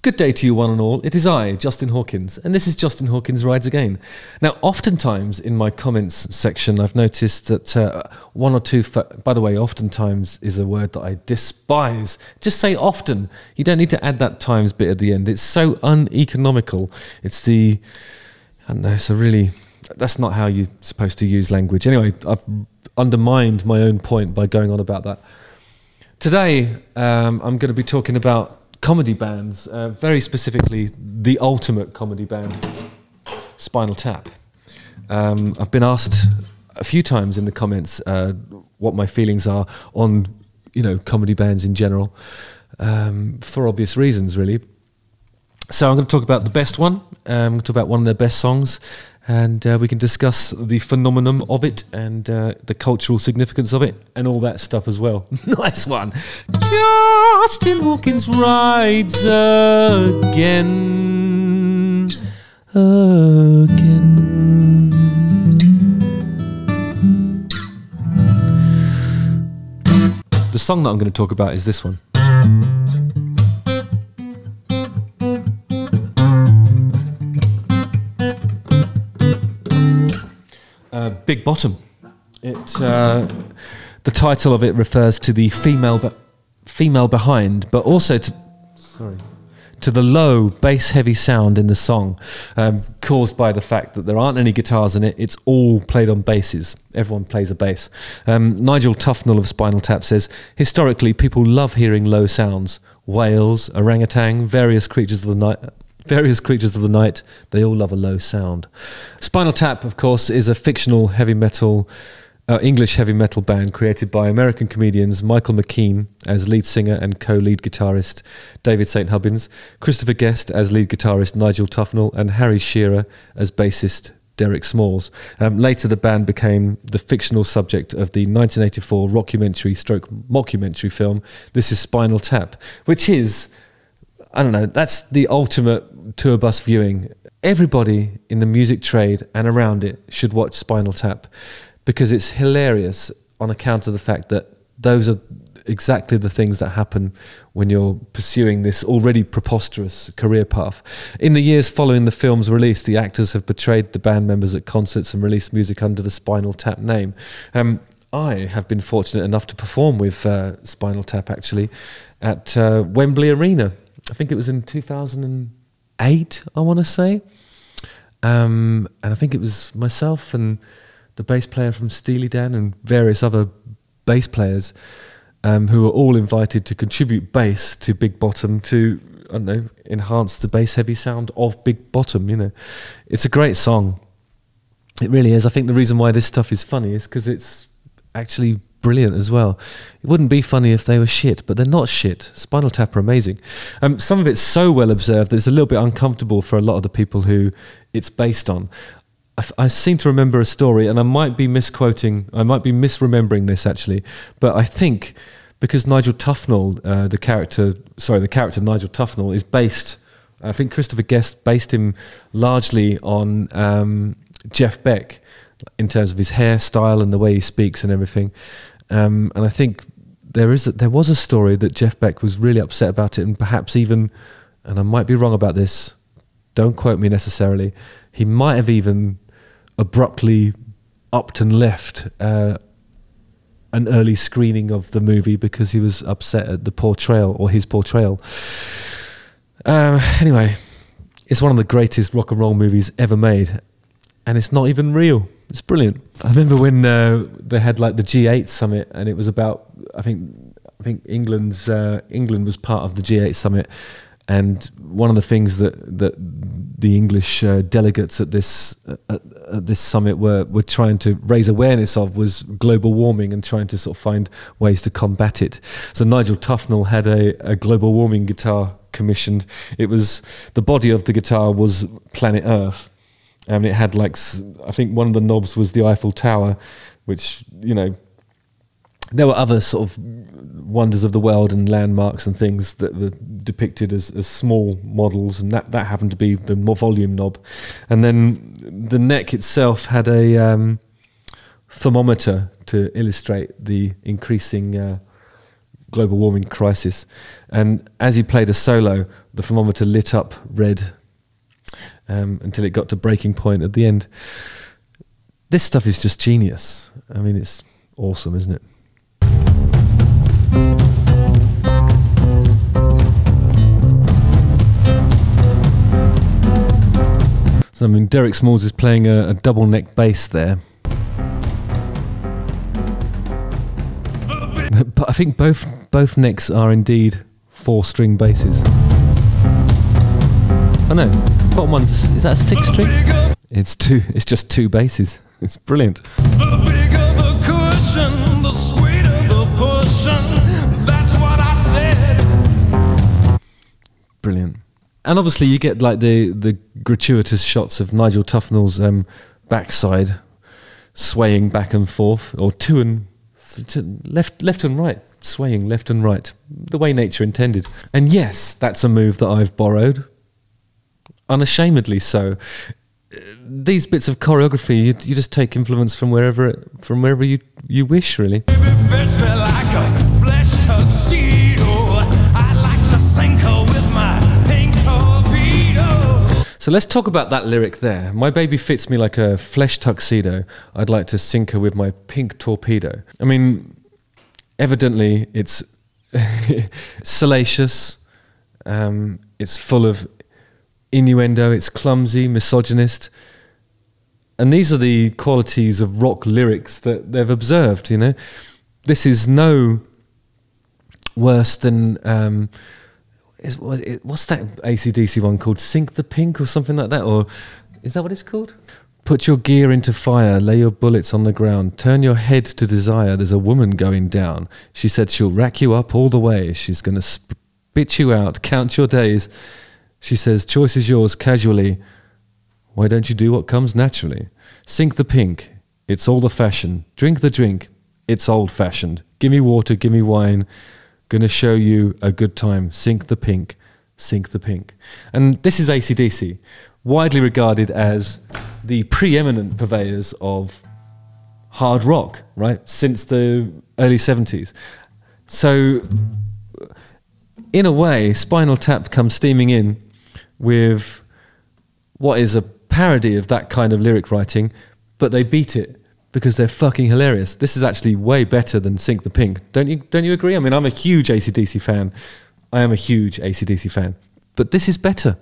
Good day to you one and all. It is I, Justin Hawkins, and this is Justin Hawkins Rides Again. Now, oftentimes in my comments section, I've noticed that one or two... By the way, oftentimes is a word that I despise. Just say often. You don't need to add that times bit at the end. It's so uneconomical. It's the... I don't know, it's a really... That's not how you're supposed to use language. Anyway, I've undermined my own point by going on about that. Today, I'm going to be talking about comedy bands, very specifically the ultimate comedy band, Spinal Tap. I've been asked a few times in the comments what my feelings are on, comedy bands in general, for obvious reasons, really. So I'm going to talk about the best one. I'm going to talk about one of their best songs, and we can discuss the phenomenon of it and the cultural significance of it and all that stuff as well. Nice one. Justin Hawkins rides again. The song that I'm going to talk about is this one. Big Bottom. The title of it refers to the female behind, but also to the low bass-heavy sound in the song, caused by the fact that there aren't any guitars in it. It's all played on basses. Everyone plays a bass. Nigel Tufnell of Spinal Tap says, historically, people love hearing low sounds. Whales, orangutan, various creatures of the night, they all love a low sound. Spinal Tap, of course, is a fictional heavy metal, English heavy metal band created by American comedians Michael McKean as lead singer and co-lead guitarist David St. Hubbins, Christopher Guest as lead guitarist Nigel Tufnell, and Harry Shearer as bassist Derek Smalls. Later, the band became the fictional subject of the 1984 mockumentary film This Is Spinal Tap, which is... I don't know, that's the ultimate tour bus viewing. Everybody in the music trade and around it should watch Spinal Tap because it's hilarious on account of the fact that those are exactly the things that happen when you're pursuing this already preposterous career path. In the years following the film's release, the actors have portrayed the band members at concerts and released music under the Spinal Tap name. I have been fortunate enough to perform with Spinal Tap, actually, at Wembley Arena. I think it was in 2008, I want to say. And I think it was myself and the bass player from Steely Dan and various other bass players who were all invited to contribute bass to Big Bottom to, I don't know, enhance the bass-heavy sound of Big Bottom, It's a great song. It really is. I think the reason why this stuff is funny is because it's actually brilliant as well. It wouldn't be funny if they were shit, but they're not shit. Spinal Tap are amazing. Some of it's so well observed that it's a little bit uncomfortable for a lot of the people who it's based on. I seem to remember a story, and I might be misremembering this actually, but I think because Nigel Tufnell, the character Nigel Tufnell is based, I think Christopher Guest based him largely on Jeff Beck, in terms of his hairstyle and the way he speaks and everything. And I think there was a story that Jeff Beck was really upset about it, and perhaps even, and I might be wrong about this, don't quote me necessarily, he might have even abruptly upped and left an early screening of the movie because he was upset at the portrayal, or his portrayal. Anyway, it's one of the greatest rock and roll movies ever made, and it's not even real. It's brilliant. I remember when they had like the G8 summit, and it was about, I think England was part of the G8 summit, and one of the things that the English delegates at this summit were trying to raise awareness of was global warming and trying to sort of find ways to combat it. So Nigel Tufnell had a global warming guitar commissioned. It was, the body of the guitar was planet Earth. And it had I think one of the knobs was the Eiffel Tower, which, there were other sort of wonders of the world and landmarks and things that were depicted as small models, and that happened to be the volume knob. And then the neck itself had a thermometer to illustrate the increasing global warming crisis. And as he played a solo, the thermometer lit up red until it got to breaking point at the end. This stuff is just genius. I mean, it's awesome, isn't it? So, I mean, Derek Smalls is playing a double neck bass there. But I think both necks are indeed 4-string basses. Oh no, bottom one's, is that a 6-string? It's just 2 basses. It's brilliant. The bigger the cushion, the sweeter the pushing. That's what I said. Brilliant. And obviously you get like the gratuitous shots of Nigel Tufnell's backside swaying back and forth, or left and right, swaying left and right, the way nature intended. And yes, that's a move that I've borrowed, unashamedly so. These bits of choreography, you just take influence from wherever you wish, really. Fits me like a flesh tuxedo. I like to sink her with my pink torpedo. So let's talk about that lyric there. My baby fits me like a flesh tuxedo. I'd like to sink her with my pink torpedo. I mean, evidently it's salacious. It's full of innuendo. It's clumsy, misogynist. And these are the qualities of rock lyrics that they've observed, you know. This is no worse than... what's that AC/DC one called? Sink the Pink or something like that? Or is that what it's called? Put your gear into fire, lay your bullets on the ground, turn your head to desire, there's a woman going down. She said she'll rack you up all the way. She's going to spit you out, count your days. She says, choice is yours casually. Why don't you do what comes naturally? Sink the pink, it's all the fashion. Drink the drink, it's old-fashioned. Give me water, give me wine. Gonna show you a good time. Sink the pink, sink the pink. And this is AC/DC, widely regarded as the preeminent purveyors of hard rock, right? Since the early 70s. So, in a way, Spinal Tap comes steaming in with what is a parody of that kind of lyric writing, but they beat it because they're fucking hilarious. This is actually way better than Sink the Pink. Don't you agree? I mean, I'm a huge AC/DC fan. I am a huge AC/DC fan. But this is better.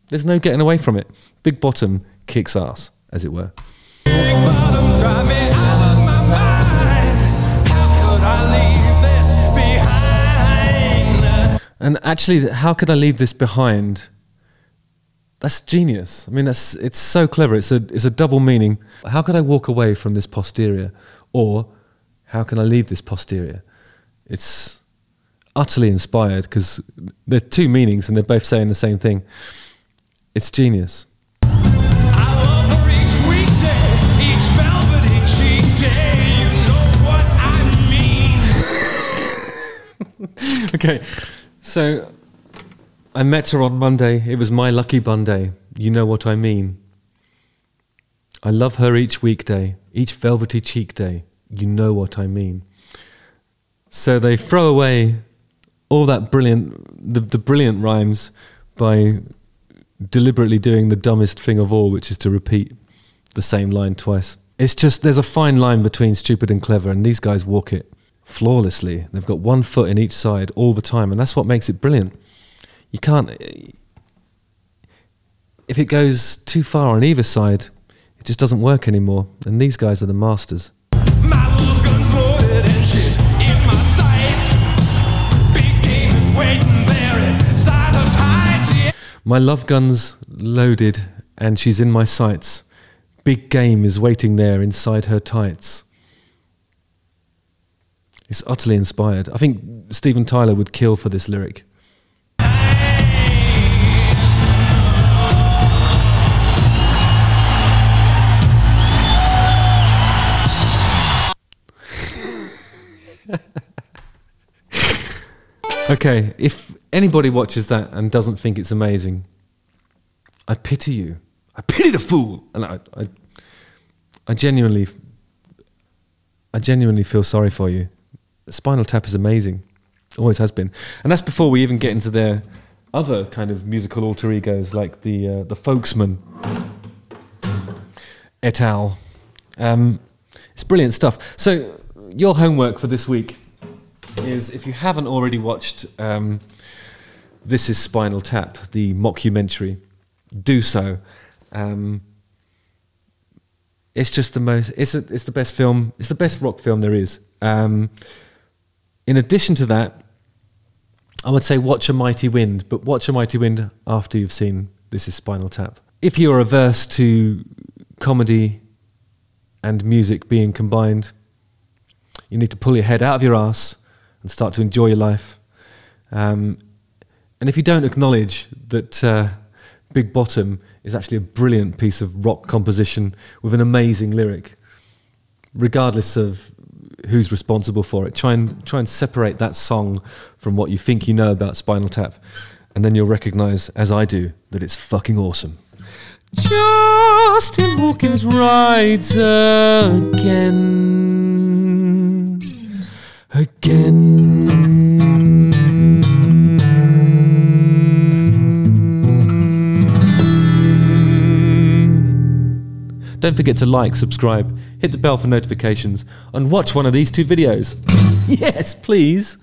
There's no getting away from it. Big Bottom kicks ass, as it were. Big bottom drive me out of my mind. How could I leave this behind? And actually, how could I leave this behind? That's genius. I mean, it's so clever. It's a double meaning. How could I walk away from this posterior? Or how can I leave this posterior? It's utterly inspired because they're two meanings and they're both saying the same thing. It's genius. I love her each weekday, each velvety cheek day. You know what I mean. Okay, so I met her on Monday. It was my lucky Monday. You know what I mean. I love her each weekday, each velvety cheek day. You know what I mean. So they throw away all that the brilliant rhymes by deliberately doing the dumbest thing of all, which is to repeat the same line twice. It's just, there's a fine line between stupid and clever, and these guys walk it flawlessly. They've got one foot in each side all the time, and that's what makes it brilliant. You can't... If it goes too far on either side, it just doesn't work anymore, and these guys are the masters. My love gun's loaded and shit in my sights. Big game is waiting there inside her tights. Yeah. My love gun's loaded and she's in my sights. Big game is waiting there inside her tights. It's utterly inspired. I think Steven Tyler would kill for this lyric. Okay, if anybody watches that and doesn't think it's amazing, I pity you. I pity the fool. And I genuinely feel sorry for you. Spinal Tap is amazing. Always has been. And that's before we even get into their other kind of musical alter egos, like the Folksman et al. It's brilliant stuff. So your homework for this week is, if you haven't already watched This Is Spinal Tap, the mockumentary, do so. It's just the most. It's the best film. It's the best rock film there is. In addition to that, I would say watch A Mighty Wind, but watch A Mighty Wind after you've seen This Is Spinal Tap. If you're averse to comedy and music being combined, you need to pull your head out of your ass and start to enjoy your life. And if you don't acknowledge that Big Bottom is actually a brilliant piece of rock composition with an amazing lyric, regardless of who's responsible for it, try and separate that song from what you think you know about Spinal Tap, and then you'll recognise, as I do, that it's fucking awesome. Justin Hawkins rides again. Don't forget to like, subscribe, hit the bell for notifications, and watch one of these 2 videos. Yes, please.